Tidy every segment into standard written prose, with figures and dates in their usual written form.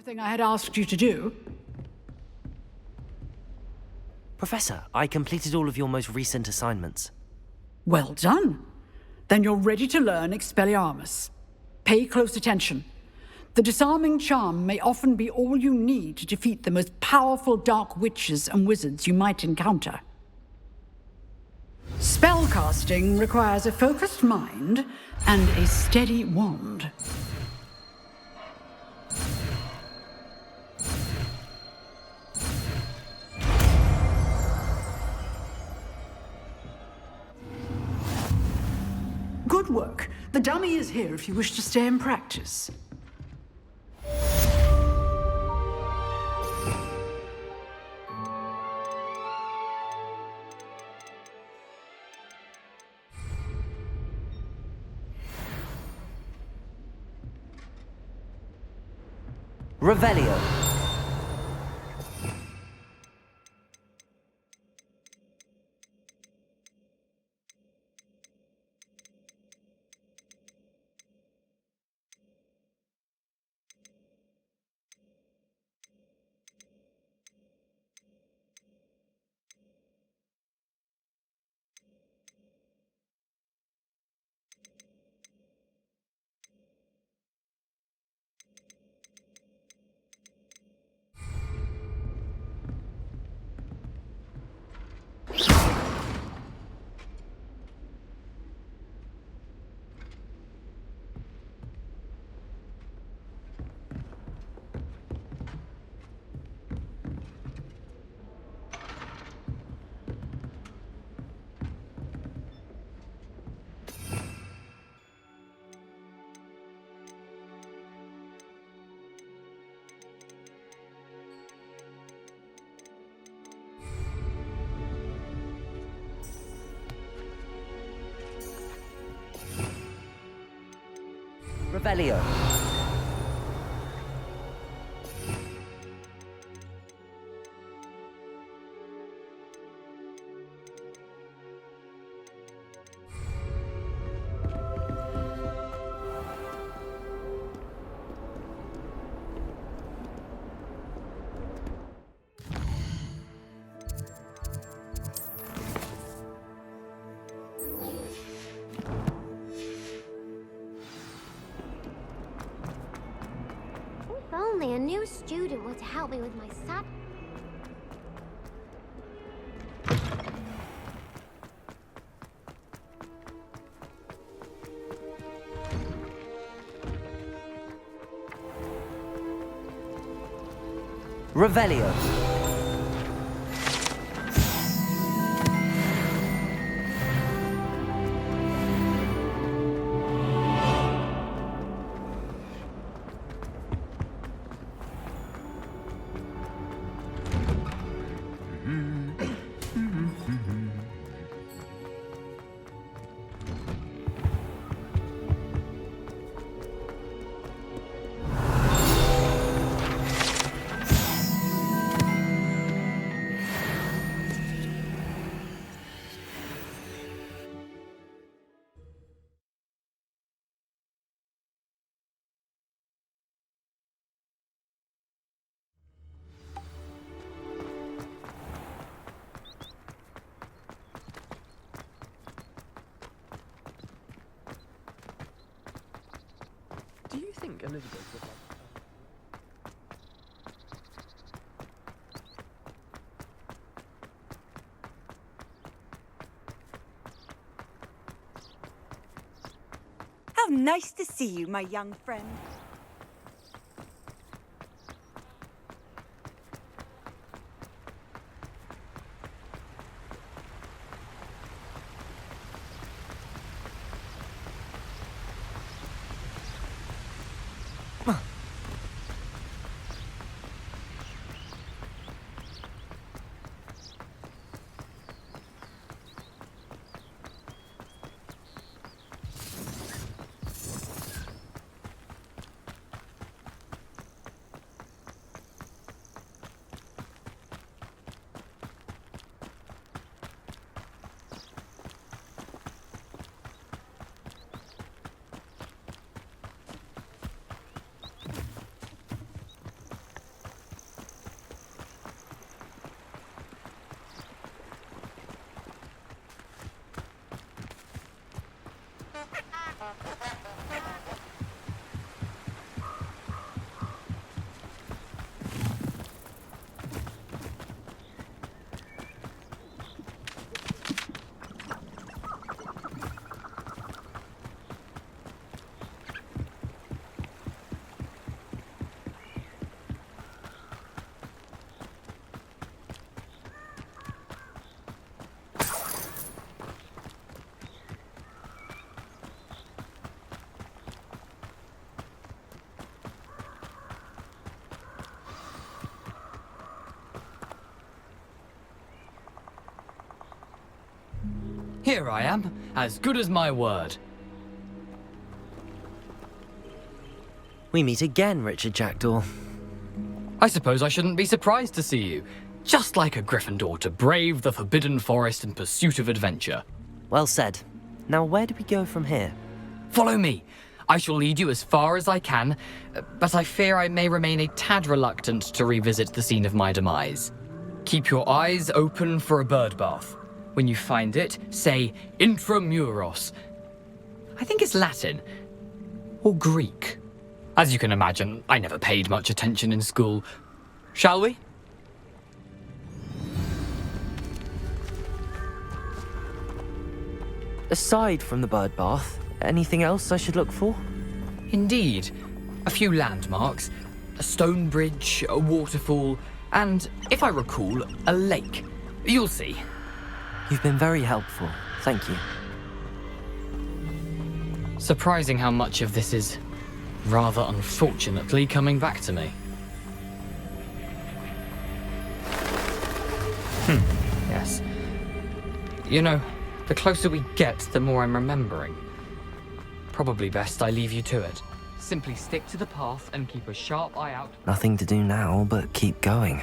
everything I had asked you to do? Professor, I completed all of your most recent assignments. Well done. Then you're ready to learn Expelliarmus. Pay close attention. The disarming charm may often be all you need to defeat the most powerful dark witches and wizards you might encounter. Spellcasting requires a focused mind and a steady wand. Good work. The dummy is here if you wish to stay and practice. Revelio. Revelio. If only a new student were to help me with my sub. Revelio. Do you think Elizabeth would like How nice to see you, my young friend. Here I am, as good as my word. We meet again, Richard Jackdaw. I suppose I shouldn't be surprised to see you. Just like a Gryffindor to brave the Forbidden Forest in pursuit of adventure. Well said. Now where do we go from here? Follow me. I shall lead you as far as I can, but I fear I may remain a tad reluctant to revisit the scene of my demise. Keep your eyes open for a bird bath. When you find it, say intramuros. I think it's Latin. Or Greek. As you can imagine, I never paid much attention in school. Shall we? Aside from the bird bath, anything else I should look for? Indeed. A few landmarks, a stone bridge, a waterfall, and, if I recall, a lake. You'll see. You've been very helpful. Thank you. Surprising how much of this is, rather unfortunately, coming back to me. Yes. You know, the closer we get, the more I'm remembering. Probably best I leave you to it. Simply stick to the path and keep a sharp eye out. Nothing to do now but keep going.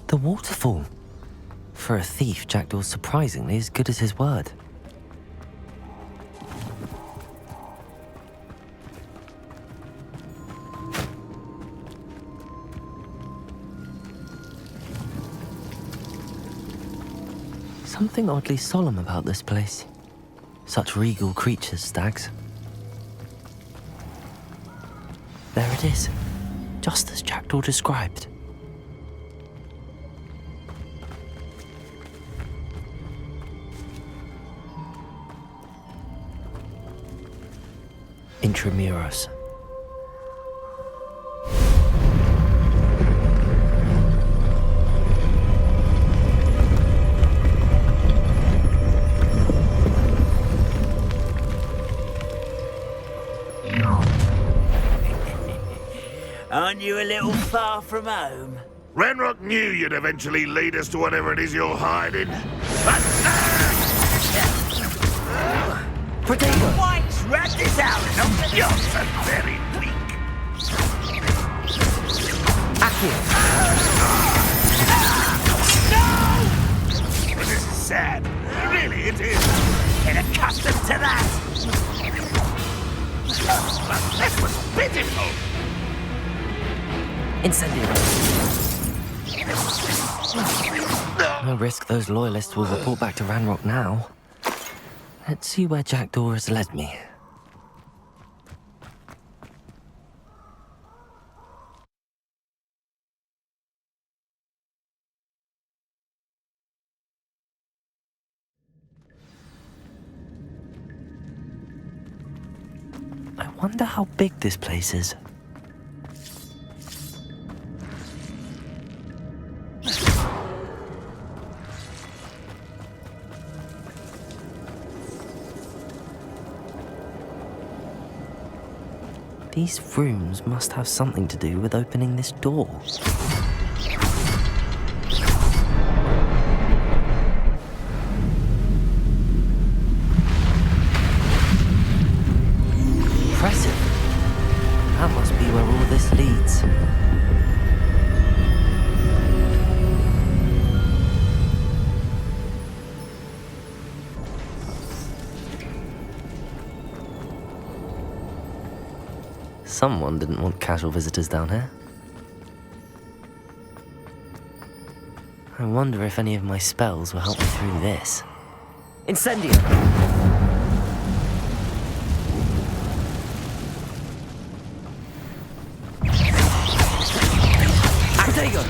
The waterfall. For a thief, Jackdaw's surprisingly as good as his word. Something oddly solemn about this place. Such regal creatures, stags. There it is, just as Jackdaw described. Intramuros. Aren't you a little far from home? Ranrock knew you'd eventually lead us to whatever it is you're hiding. Potato! White's rat this out! You're so very weak. No! This is sad. Really, it is. Get accustomed to that! But that was pitiful. Incendiary. No risk those loyalists will report back to Ranrock now. Let's see where Jackdaw has led me. I wonder how big this place is. These rooms must have something to do with opening this door. Impressive. That must be where all this leads. Someone didn't want casual visitors down here. I wonder if any of my spells will help me through this. Incendio! Actego!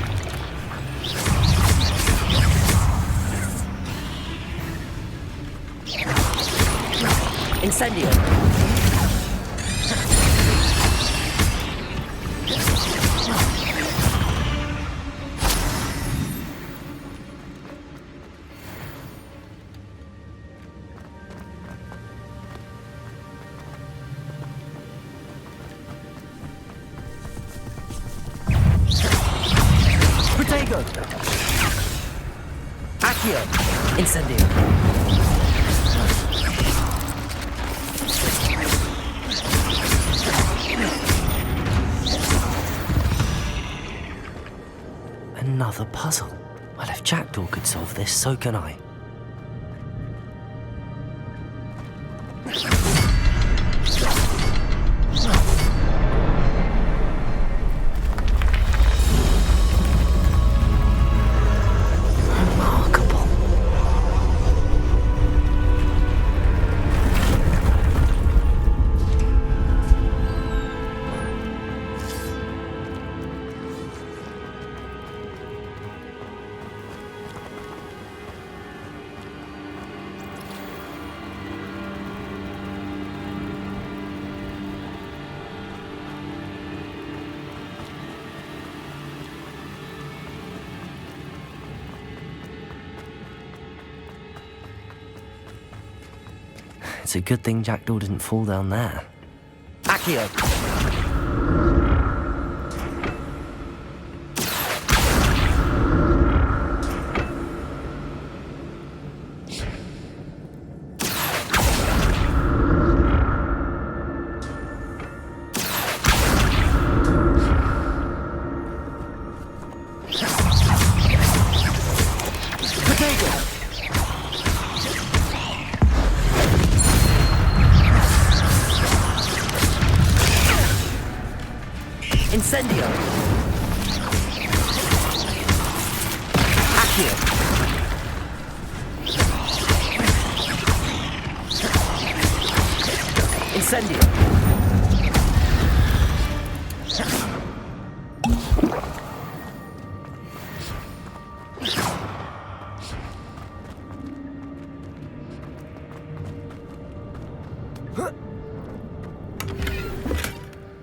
Incendio! Accio! Incendio! Another puzzle. Well, if Jackdaw could solve this, so can I. Remarkable. It's a good thing Jackdaw didn't fall down there. Accio! Incendio! Accio! Incendio!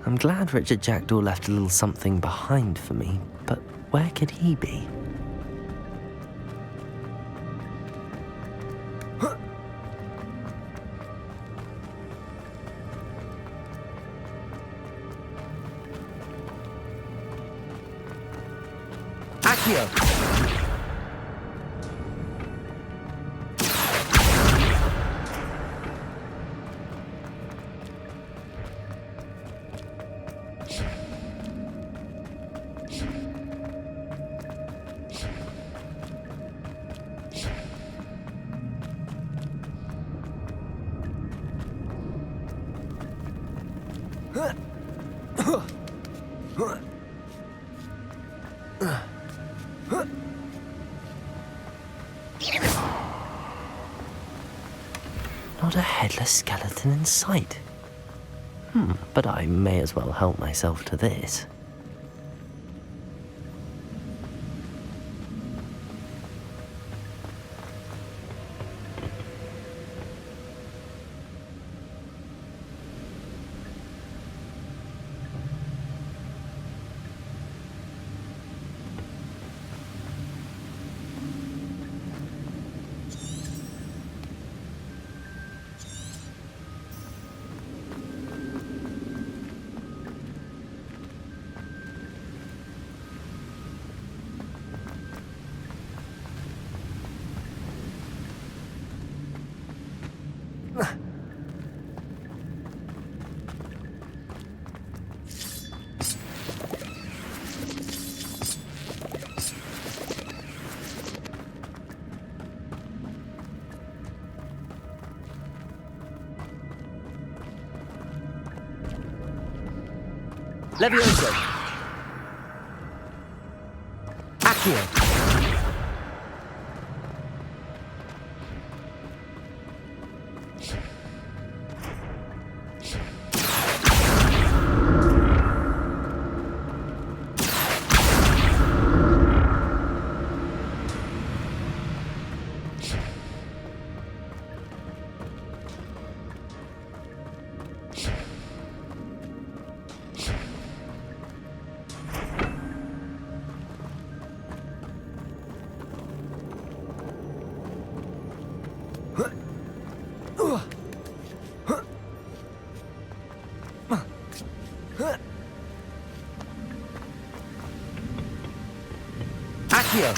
I'm glad Richard Jackdaw left a little something behind for me, but where could he be? Accio! Not a headless skeleton in sight. But I may as well help myself to this. Levioso! Accio! Accio!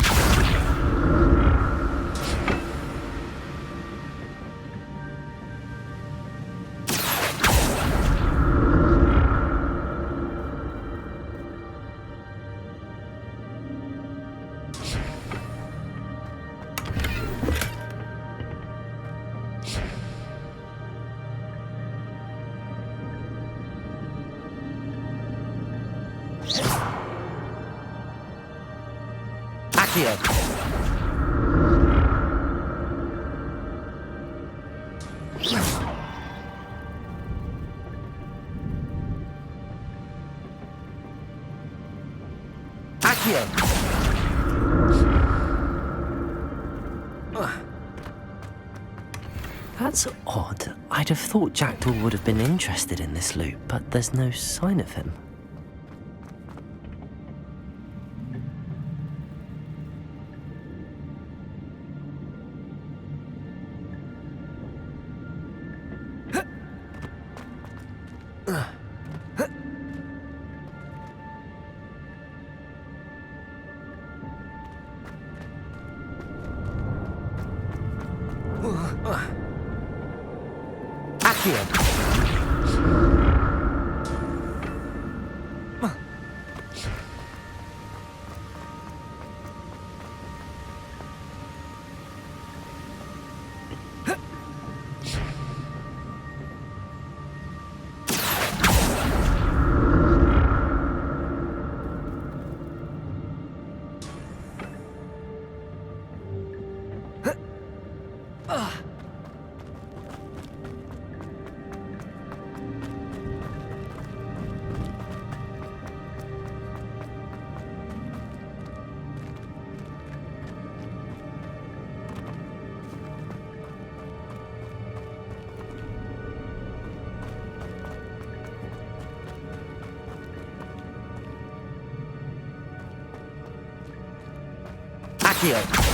Accio. Accio. That's odd. I'd have thought Jackdaw would have been interested in this loot, but there's no sign of him. Accio.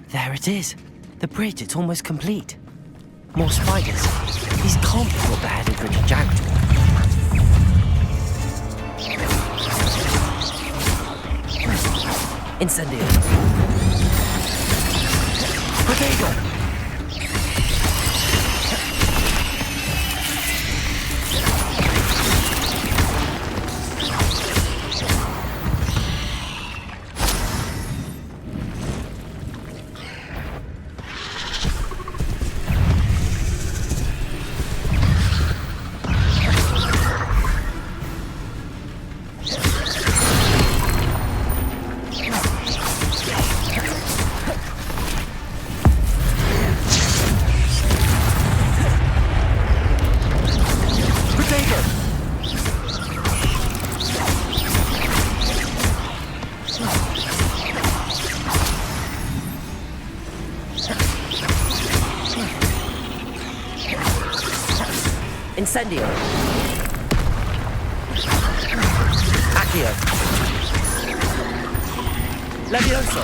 There it is. The bridge, it's almost complete. More spiders. These can't be what the headed Richard Jackdaw. Incendio. Potato. Incendio. Accio. Levioso.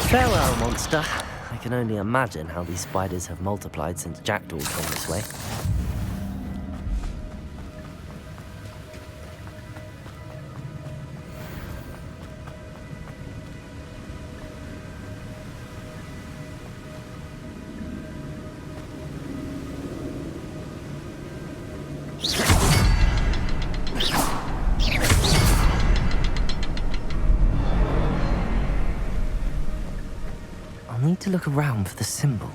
Farewell, monster. I can only imagine how these spiders have multiplied since jackdaws came this way. I'll need to look around for the symbol.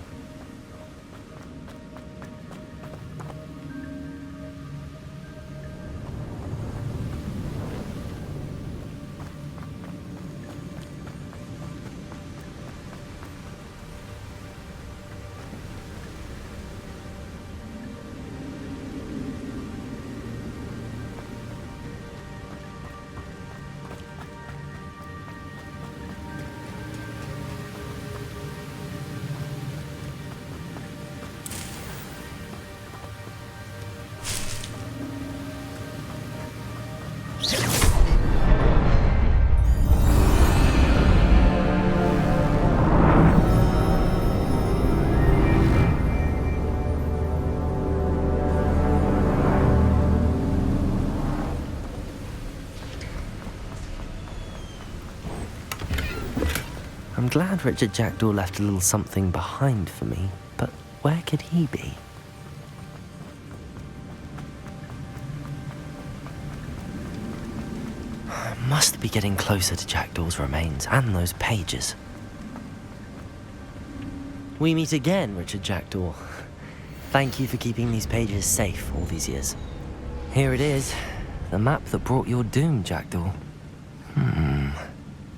I'm glad Richard Jackdaw left a little something behind for me, but where could he be? I must be getting closer to Jackdaw's remains and those pages. We meet again, Richard Jackdaw. Thank you for keeping these pages safe all these years. Here it is, the map that brought your doom, Jackdaw.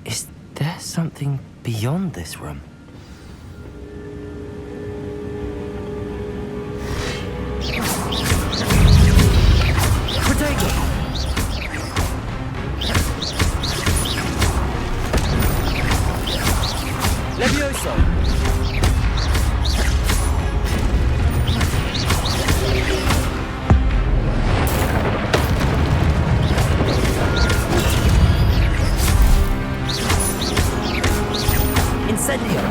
Is there something beyond this room? Potato! Levioso! Incendio!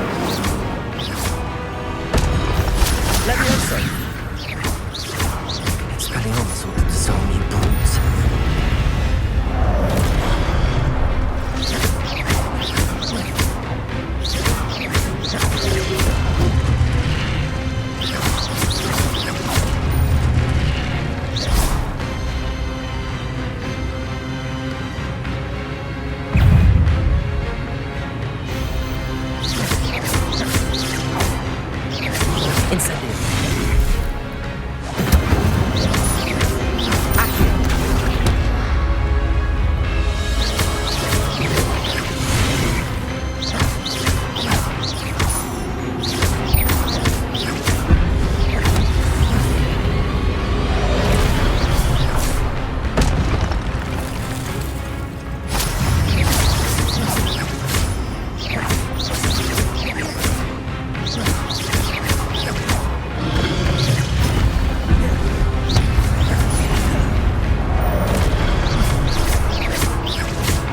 Levioso! Expelliarmus ought to disarm you brutes. Incendio!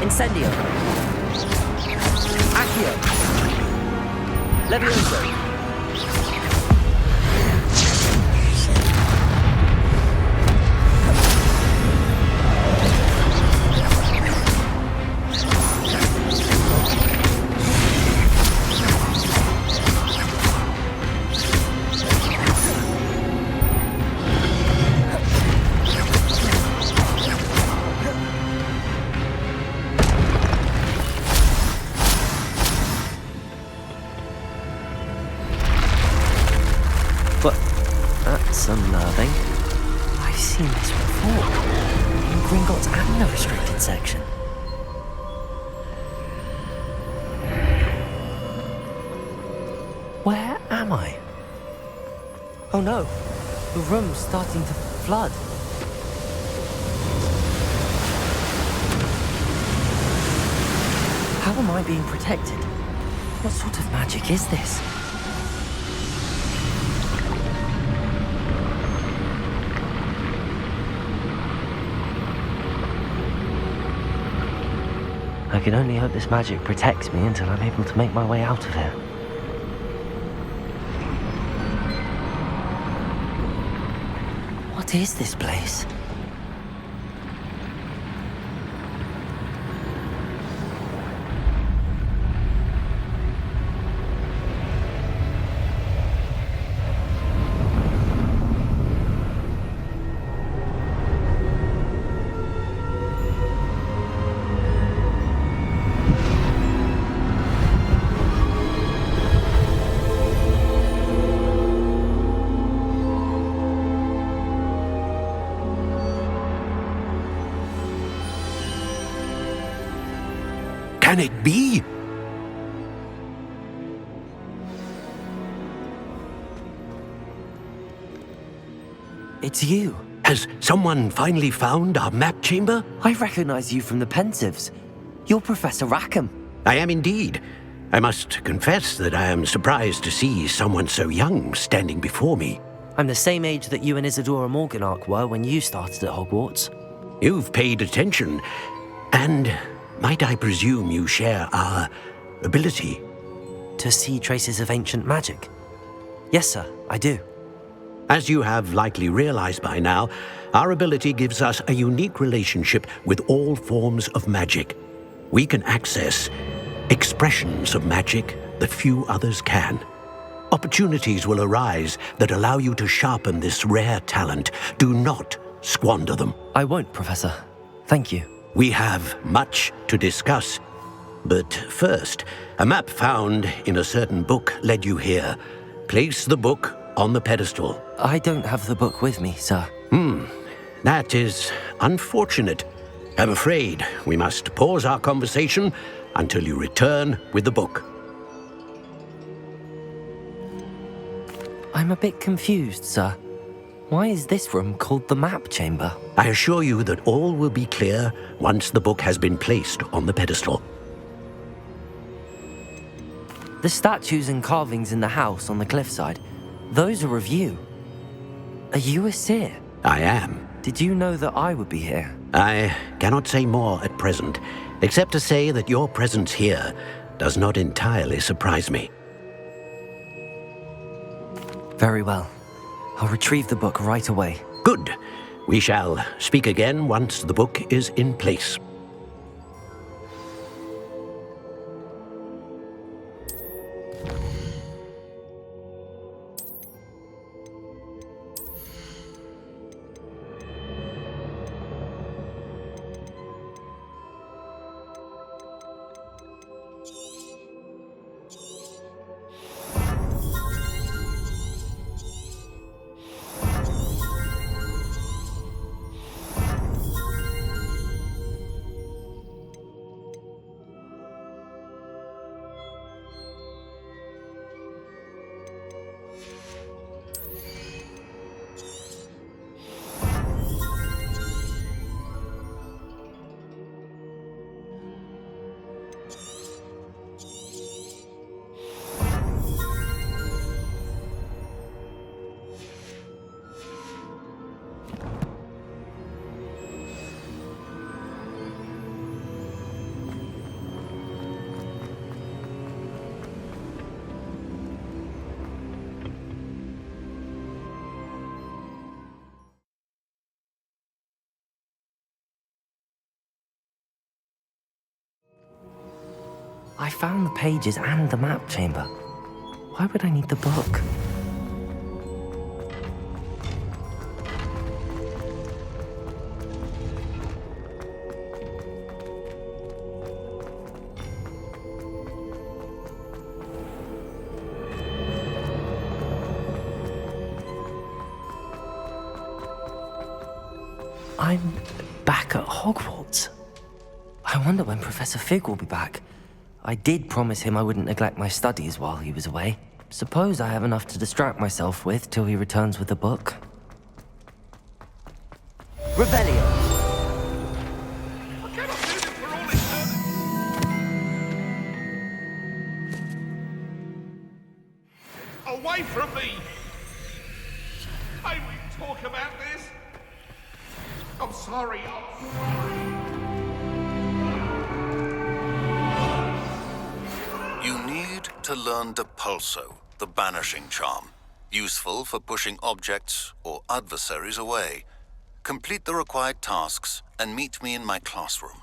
Incendio! Accio! Levioso! But that's unnerving. I've seen this before. In Gringotts and the restricted section. Where am I? Oh no, the room's starting to flood. How am I being protected? What sort of magic is this? I can only hope this magic protects me until I'm able to make my way out of here. What is this place? Can it be? It's you. Has someone finally found our map chamber? I recognize you from the Pensives. You're Professor Rackham. I am indeed. I must confess that I am surprised to see someone so young standing before me. I'm the same age that you and Isadora Morganach were when you started at Hogwarts. You've paid attention, and might I presume you share our ability? To see traces of ancient magic? Yes, sir, I do. As you have likely realized by now, our ability gives us a unique relationship with all forms of magic. We can access expressions of magic that few others can. Opportunities will arise that allow you to sharpen this rare talent. Do not squander them. I won't, Professor. Thank you. We have much to discuss. But first, a map found in a certain book led you here. Place the book on the pedestal. I don't have the book with me, sir. That is unfortunate. I'm afraid we must pause our conversation until you return with the book. I'm a bit confused, sir. Why is this room called the map chamber? I assure you that all will be clear once the book has been placed on the pedestal. The statues and carvings in the house on the cliffside, those are of you. Are you a seer? I am. Did you know that I would be here? I cannot say more at present, except to say that your presence here does not entirely surprise me. Very well. I'll retrieve the book right away. Good. We shall speak again once the book is in place. I found the pages and the map chamber. Why would I need the book? I'm back at Hogwarts. I wonder when Professor Fig will be back. I did promise him I wouldn't neglect my studies while he was away. Suppose I have enough to distract myself with till he returns with the book. Revelio! Away from me! May we talk about this? I'm sorry. to learn Depulso, the banishing charm. Useful for pushing objects or adversaries away. Complete the required tasks and meet me in my classroom.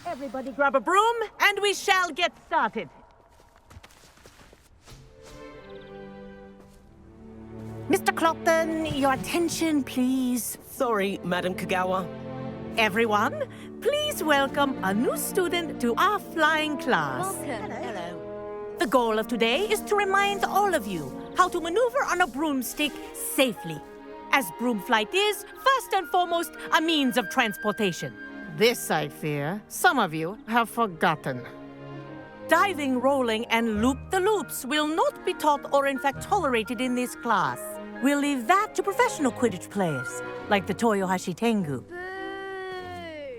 Everybody grab a broom, and we shall get started. Mr. Clopton, your attention, please. Sorry, Madam Kagawa. Everyone, please welcome a new student to our flying class. Welcome. Hello. The goal of today is to remind all of you how to maneuver on a broomstick safely, as broom flight is, first and foremost, a means of transportation. This, I fear, some of you have forgotten. Diving, rolling, and loop-the-loops will not be taught or in fact tolerated in this class. We'll leave that to professional Quidditch players, like the Toyohashi Tengu. Boo!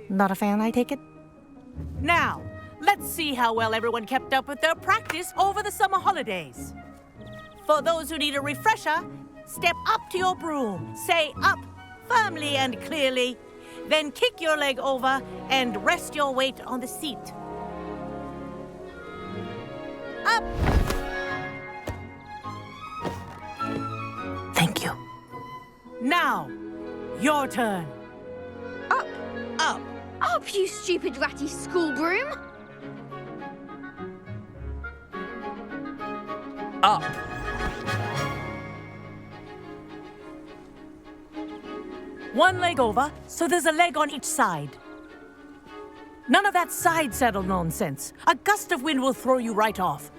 Not a fan, I take it? Now, let's see how well everyone kept up with their practice over the summer holidays. For those who need a refresher, step up to your broom, say up firmly and clearly, then kick your leg over and rest your weight on the seat. Up! Thank you. Now, your turn. Up! Up! Up, you stupid ratty school broom! Up! One leg over, so there's a leg on each side. None of that side saddle nonsense. A gust of wind will throw you right off.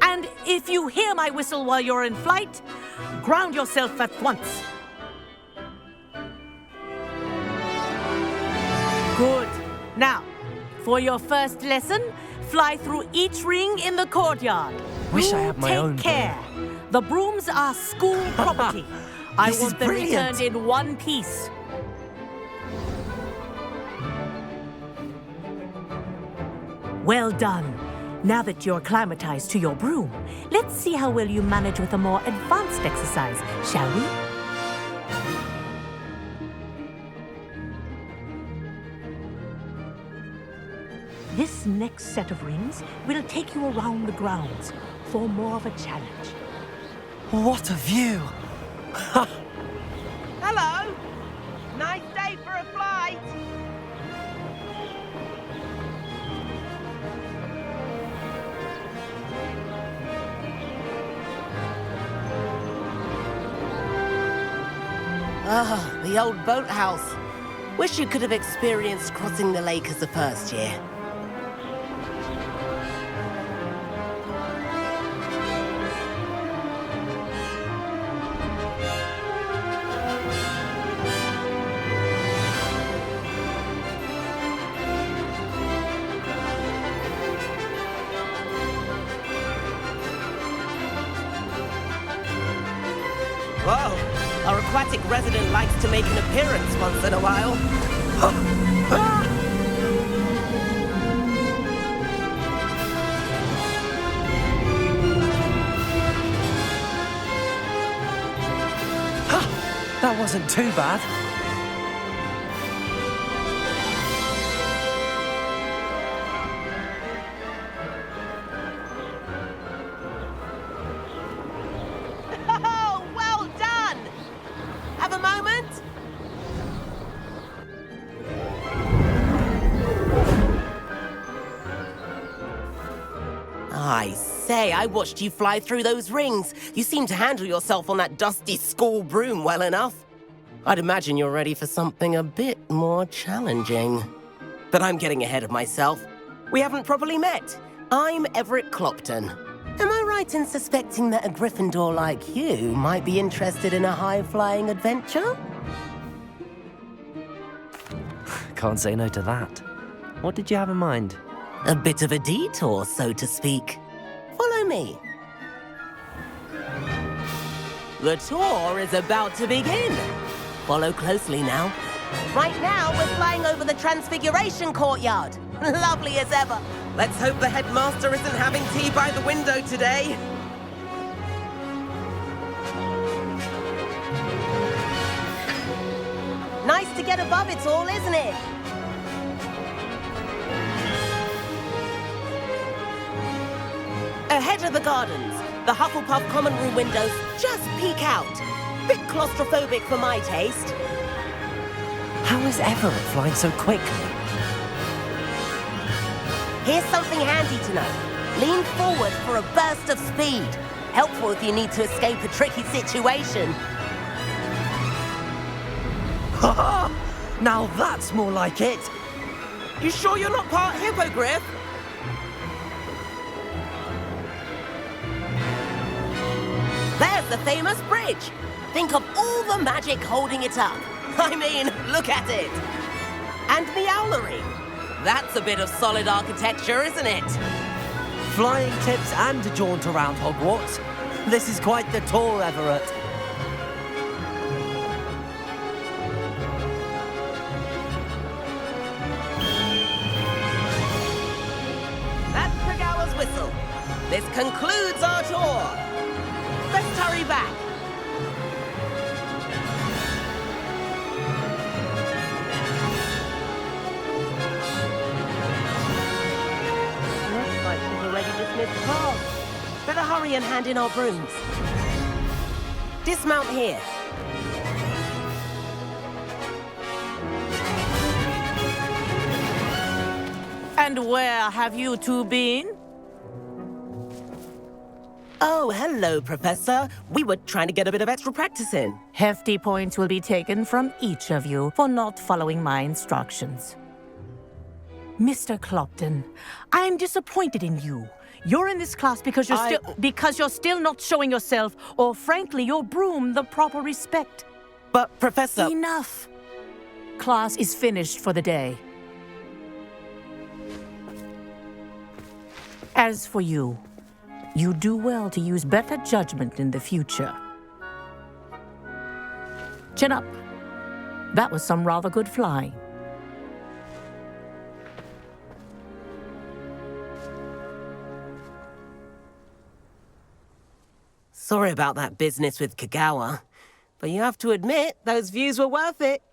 And if you hear my whistle while you're in flight, ground yourself at once. Good. Now, for your first lesson, fly through each ring in the courtyard. Wish I had my own Take care. The brooms are school property. I This is want them brilliant. returned in one piece. Well done. Now that you're acclimatized to your broom, let's see how well you manage with a more advanced exercise, shall we? This next set of rings will take you around the grounds for more of a challenge. What a view! Hello! Nice day for a flight! Ah, the old boathouse. Wish you could have experienced crossing the lake as a first year. aquatic resident likes to make an appearance once in a while. That wasn't too bad. Oh, well done! Have a moment? I say, I watched you fly through those rings. You seem to handle yourself on that dusty school broom well enough. I'd imagine you're ready for something a bit more challenging. But I'm getting ahead of myself. We haven't properly met. I'm Everett Clopton. Am I right in suspecting that a Gryffindor like you might be interested in a high-flying adventure? Can't say no to that. What did you have in mind? A bit of a detour, so to speak. Follow me. The tour is about to begin. Follow closely now. Right now, we're flying over the Transfiguration Courtyard. Lovely as ever. Let's hope the headmaster isn't having tea by the window today. Nice to get above it all, isn't it? Ahead of the gardens, the Hufflepuff common room windows just peek out. Bit claustrophobic for my taste. How is Everett flying so quickly? Here's something handy to know. Lean forward for a burst of speed. Helpful if you need to escape a tricky situation. Ha! Now that's more like it. You sure you're not part hippogriff? There's the famous bridge. Think of all the magic holding it up. I mean, look at it. And the owlery. That's a bit of solid architecture, isn't it? Flying tips and a jaunt around Hogwarts. This is quite the tour, Everett. That's Kragawa's whistle. This concludes our tour. Let's hurry back. Looks like we've already dismissed class. Better hurry and hand in our brooms. Dismount here. And where have you two been? Oh, hello, Professor. We were trying to get a bit of extra practice in. Hefty points will be taken from each of you for not following my instructions. Mr. Clopton, I'm disappointed in you. You're in this class because you're still not showing yourself, or frankly, your broom the proper respect. But, Professor... Enough. Class is finished for the day. As for you, you do well to use better judgment in the future. Chin up. That was some rather good flying. Sorry about that business with Kagawa, but you have to admit, those views were worth it.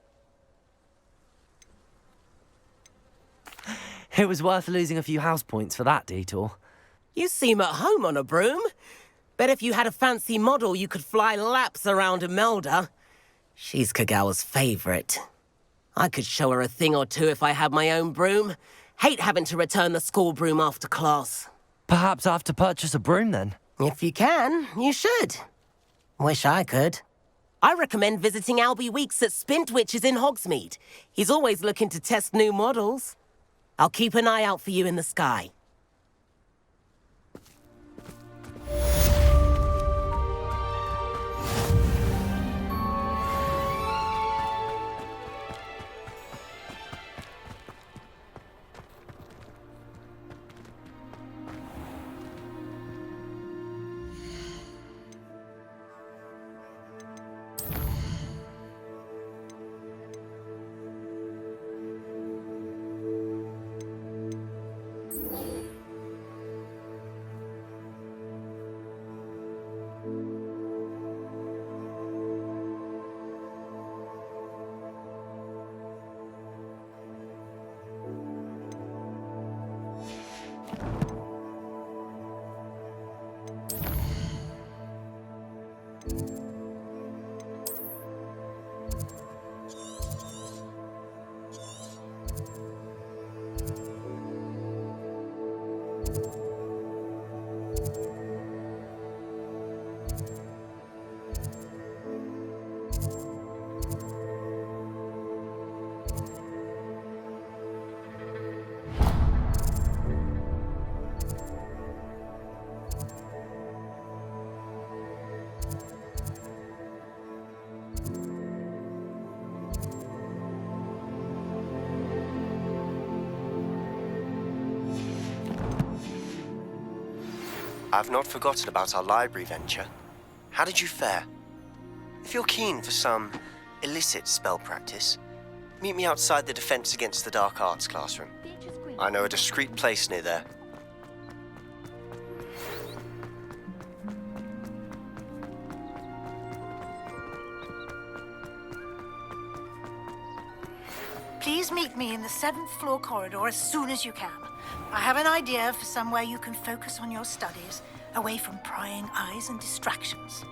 It was worth losing a few house points for that detour. You seem at home on a broom. Bet if you had a fancy model, you could fly laps around Imelda. She's Kagawa's favorite. I could show her a thing or two if I had my own broom. Hate having to return the school broom after class. Perhaps I have to purchase a broom then? If you can, you should. Wish I could. I recommend visiting Albie Weeks at Spintwitches in Hogsmeade. He's always looking to test new models. I'll keep an eye out for you in the sky. I've not forgotten about our library venture. How did you fare? If you're keen for some illicit spell practice, meet me outside the Defense Against the Dark Arts classroom. I know a discreet place near there. Please meet me in the 7th floor corridor as soon as you can. I have an idea for somewhere you can focus on your studies, away from prying eyes and distractions.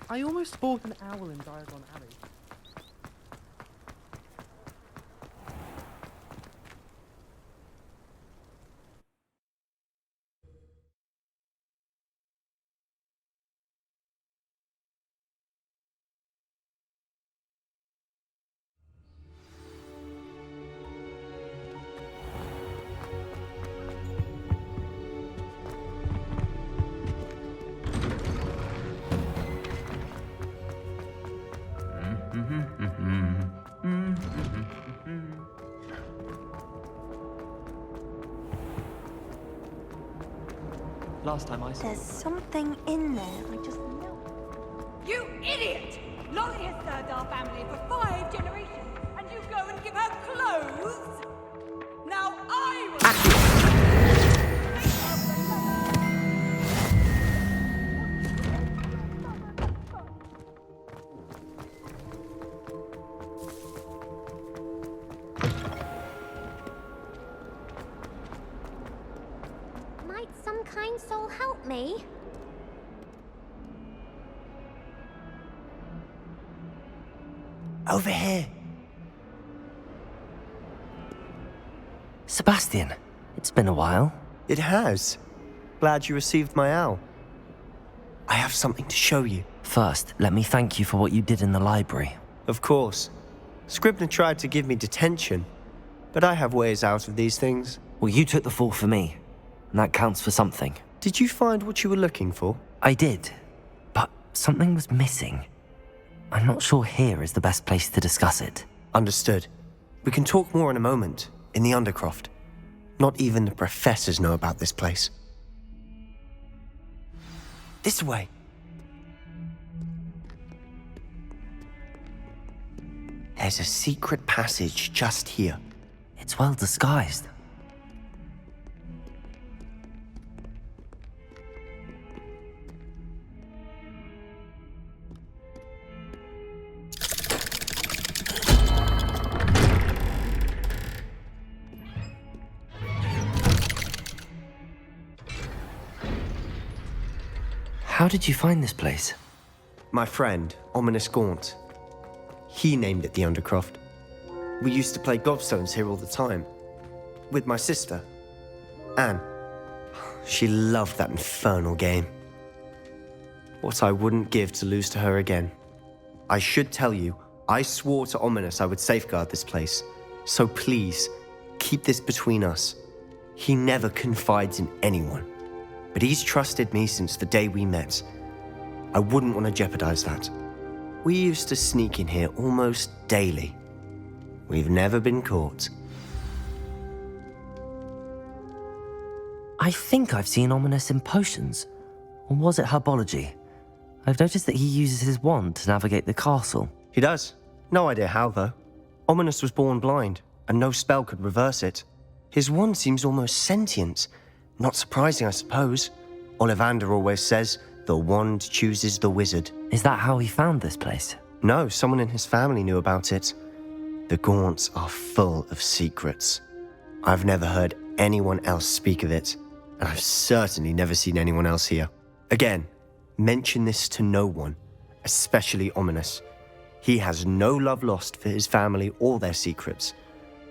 I almost bought an owl in Diagon Alley. Last time I saw There's something in there, I just know. You idiot! Lottie has served our family for 5 generations, and you go and give her clothes? Now I will... Might some kind soul help me? Over here. Sebastian, it's been a while. It has. Glad you received my owl. I have something to show you. First, let me thank you for what you did in the library. Of course. Scribner tried to give me detention, but I have ways out of these things. Well, you took the fall for me, and that counts for something. Did you find what you were looking for? I did, but something was missing. I'm not sure here is the best place to discuss it. Understood. We can talk more in a moment, in the Undercroft. Not even the professors know about this place. This way. There's a secret passage just here. It's well disguised. How did you find this place? My friend, Ominous Gaunt. He named it the Undercroft. We used to play gobstones here all the time. With my sister, Anne. She loved that infernal game. What I wouldn't give to lose to her again. I should tell you, I swore to Ominous I would safeguard this place. So please, keep this between us. He never confides in anyone. But he's trusted me since the day we met. I wouldn't want to jeopardize that. We used to sneak in here almost daily. We've never been caught. I think I've seen Ominous in potions. Or was it herbology? I've noticed that he uses his wand to navigate the castle. He does. No idea how, though. Ominous was born blind, and no spell could reverse it. His wand seems almost sentient. Not surprising, I suppose. Ollivander always says, the wand chooses the wizard. Is that how he found this place? No, someone in his family knew about it. The Gaunts are full of secrets. I've never heard anyone else speak of it, and I've certainly never seen anyone else here. Again, mention this to no one, especially Ominous. He has no love lost for his family or their secrets,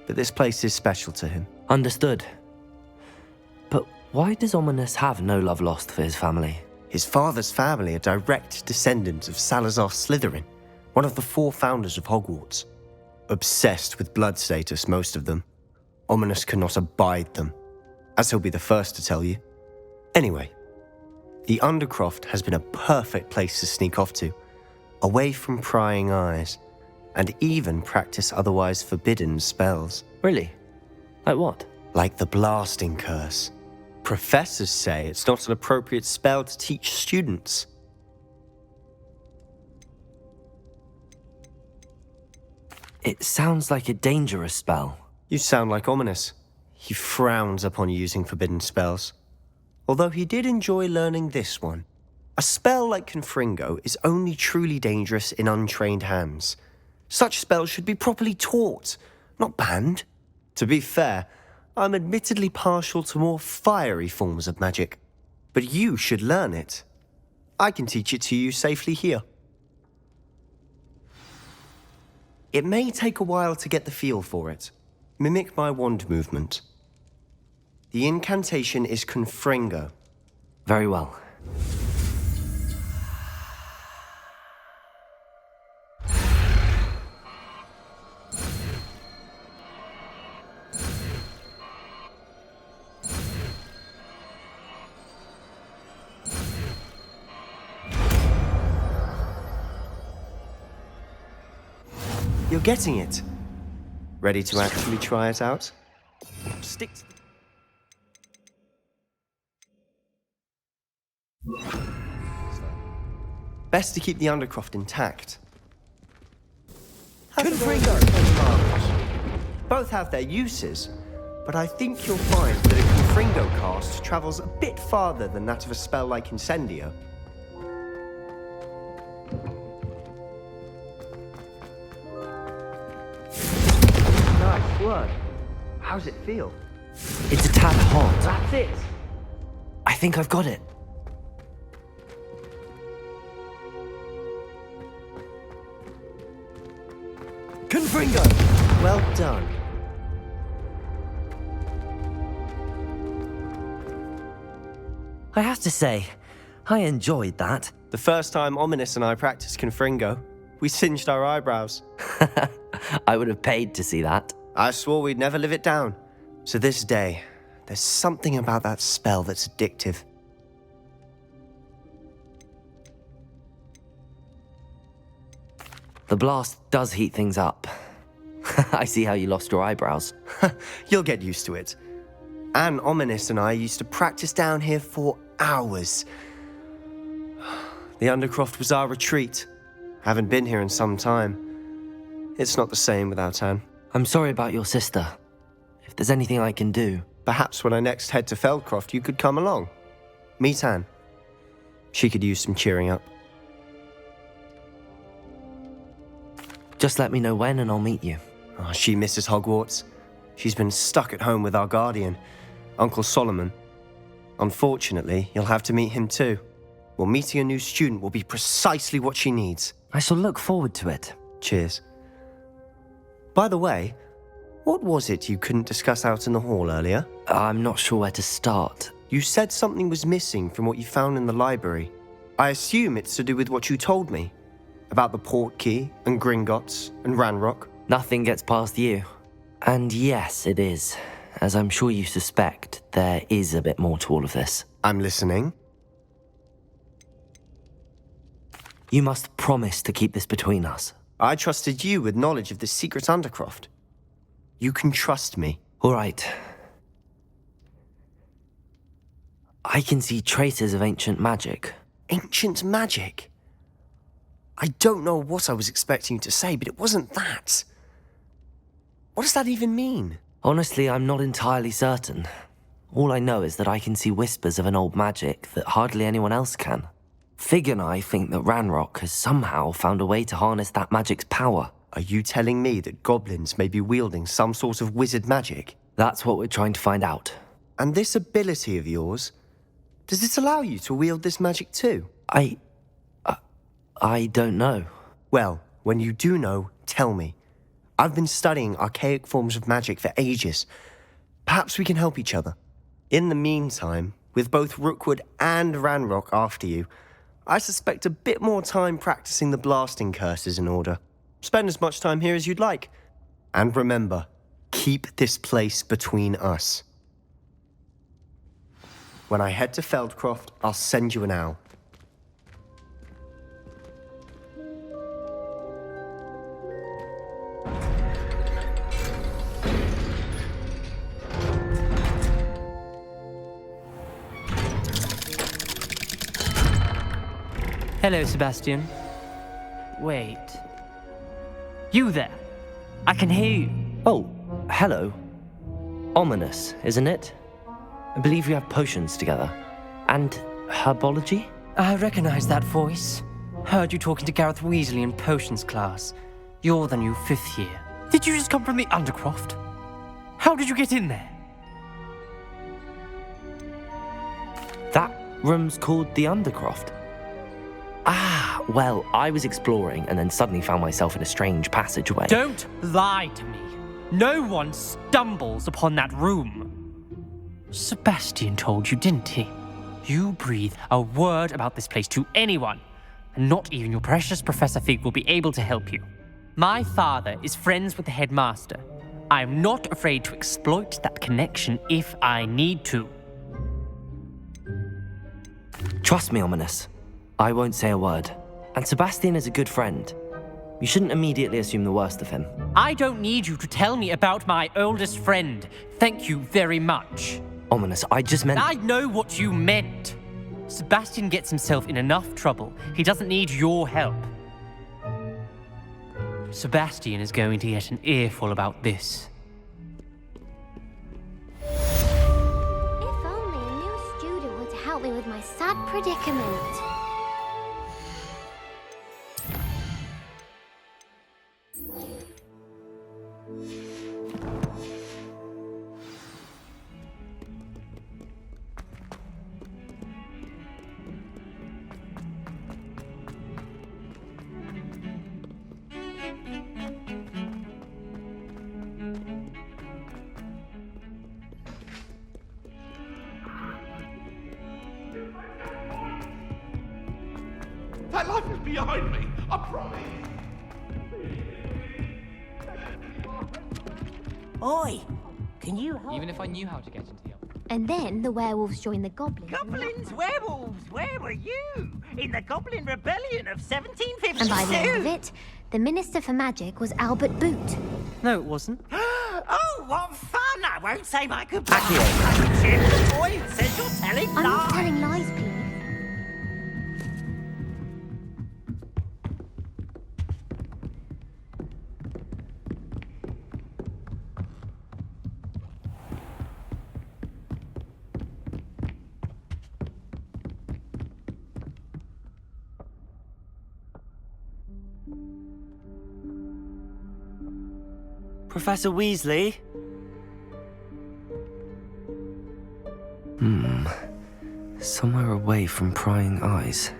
but this place is special to him. Understood. But why does Ominous have no love lost for his family? His father's family are direct descendants of Salazar Slytherin, one of the 4 founders of Hogwarts. Obsessed with blood status, most of them. Ominous cannot abide them, as he'll be the first to tell you. Anyway, the Undercroft has been a perfect place to sneak off to, away from prying eyes, and even practice otherwise forbidden spells. Really? Like what? Like the blasting curse. Professors say it's not an appropriate spell to teach students. It sounds like a dangerous spell. You sound like Ominous. He frowns upon using forbidden spells. Although he did enjoy learning this one. A spell like Confringo is only truly dangerous in untrained hands. Such spells should be properly taught, not banned. To be fair, I'm admittedly partial to more fiery forms of magic. But you should learn it. I can teach it to you safely here. It may take a while to get the feel for it. Mimic my wand movement. The incantation is Confringo. Very well. You're getting it. Ready to actually try it out? Stick to Best to keep the Undercroft intact. Both have their uses, but I think you'll find that a Confringo cast travels a bit farther than that of a spell like Incendio. Nice work. How's it feel? It's a tad hot. That's it. I think I've got it. Confringo! Well done. I have to say, I enjoyed that. The first time Ominous and I practiced Confringo, we singed our eyebrows. I would have paid to see that. I swore we'd never live it down. To this day, there's something about that spell that's addictive. The blast does heat things up. I see how you lost your eyebrows. You'll get used to it. Anne, Ominous and I used to practice down here for hours. The Undercroft was our retreat. Haven't been here in some time. It's not the same without Anne. I'm sorry about your sister. If there's anything I can do... Perhaps when I next head to Feldcroft, you could come along. Meet Anne. She could use some cheering up. Just let me know when and I'll meet you. Oh, she misses Hogwarts. She's been stuck at home with our guardian, Uncle Solomon. Unfortunately, you'll have to meet him too. Well, meeting a new student will be precisely what she needs. I shall look forward to it. Cheers. By the way, what was it you couldn't discuss out in the hall earlier? I'm not sure where to start. You said something was missing from what you found in the library. I assume it's to do with what you told me. About the Portkey and Gringotts and Ranrock. Nothing gets past you. And yes, it is. As I'm sure you suspect, there is a bit more to all of this. I'm listening. You must promise to keep this between us. I trusted you with knowledge of the secret Undercroft. You can trust me. All right. I can see traces of ancient magic. Ancient magic? I don't know what I was expecting you to say, but it wasn't that. What does that even mean? Honestly, I'm not entirely certain. All I know is that I can see whispers of an old magic that hardly anyone else can. Fig and I think that Ranrock has somehow found a way to harness that magic's power. Are you telling me that goblins may be wielding some sort of wizard magic? That's what we're trying to find out. And this ability of yours, does it allow you to wield this magic too? I don't know. Well, when you do know, tell me. I've been studying archaic forms of magic for ages. Perhaps we can help each other. In the meantime, with both Rookwood and Ranrock after you, I suspect a bit more time practicing the blasting curse is in order. Spend as much time here as you'd like. And remember, keep this place between us. When I head to Feldcroft, I'll send you an owl. Hello, Sebastian. Wait. You there? I can hear you. Oh, hello. Ominous, isn't it? I believe we have potions together. And herbology? I recognize that voice. Heard you talking to Gareth Weasley in potions class. You're the new 5th year. Did you just come from the Undercroft? How did you get in there? That room's called the Undercroft. Ah, well, I was exploring and then suddenly found myself in a strange passageway. Don't lie to me. No one stumbles upon that room. Sebastian told you, didn't he? You breathe a word about this place to anyone, and not even your precious Professor Fig will be able to help you. My father is friends with the headmaster. I'm not afraid to exploit that connection if I need to. Trust me, Ominous. I won't say a word. And Sebastian is a good friend. You shouldn't immediately assume the worst of him. I don't need you to tell me about my oldest friend. Thank you very much. Ominous, I just meant... I know what you meant. Sebastian gets himself in enough trouble. He doesn't need your help. Sebastian is going to get an earful about this. If only a new student were to help me with my sad predicament. That life is behind me, I promise. Oi! Can you help? Even if I knew how to get into the office. And then the werewolves joined the goblins. Goblins, werewolves, where were you? In the Goblin Rebellion of 1752? And by the end of it, the Minister for Magic was Albert Boot. No, it wasn't. Oh, what fun! I won't say my goodbye. Jim, the boy who says you're telling I'm not lies. telling lies, please. Professor Weasley? Somewhere away from prying eyes.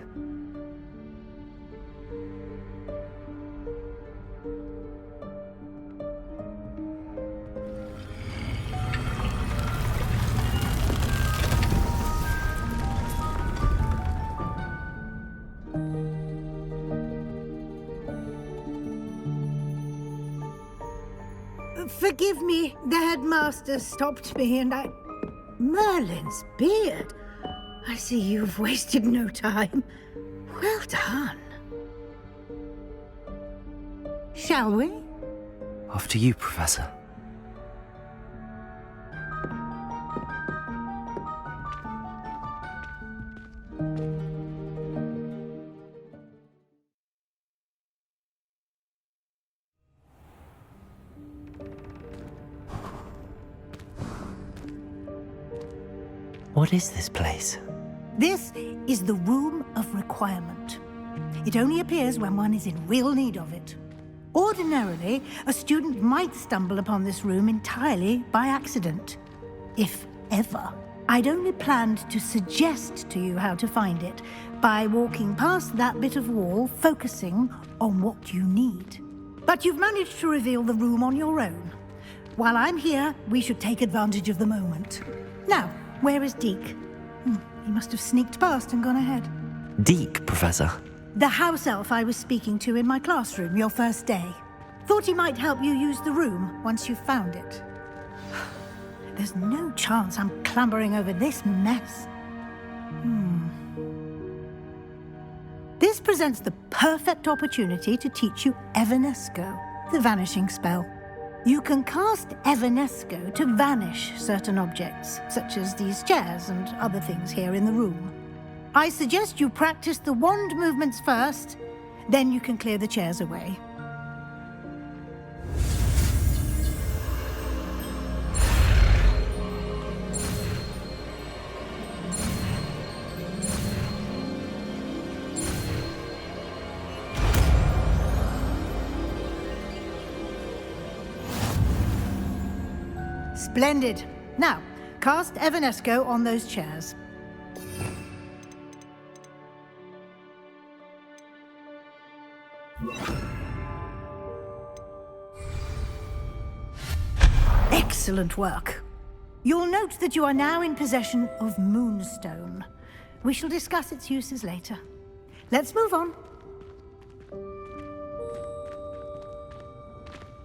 Forgive me, the headmaster stopped me and I... Merlin's beard. I see you've wasted no time. Well done. Shall we? After you, Professor. What is this place? This is the Room of Requirement. It only appears when one is in real need of it. Ordinarily, a student might stumble upon this room entirely by accident. If ever. I'd only planned to suggest to you how to find it by walking past that bit of wall, focusing on what you need. But you've managed to reveal the room on your own. While I'm here, we should take advantage of the moment. Now, where is Deke? He must have sneaked past and gone ahead. Deke, Professor. The house elf I was speaking to in my classroom your first day. Thought he might help you use the room once you've found it. There's no chance I'm clambering over this mess. This presents the perfect opportunity to teach you Evanesco, the vanishing spell. You can cast Evanesco to vanish certain objects, such as these chairs and other things here in the room. I suggest you practice the wand movements first, then you can clear the chairs away. Splendid. Now, cast Evanesco on those chairs. Excellent work. You'll note that you are now in possession of Moonstone. We shall discuss its uses later. Let's move on.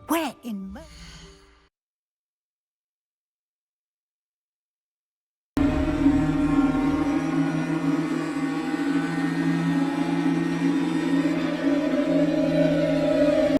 Where in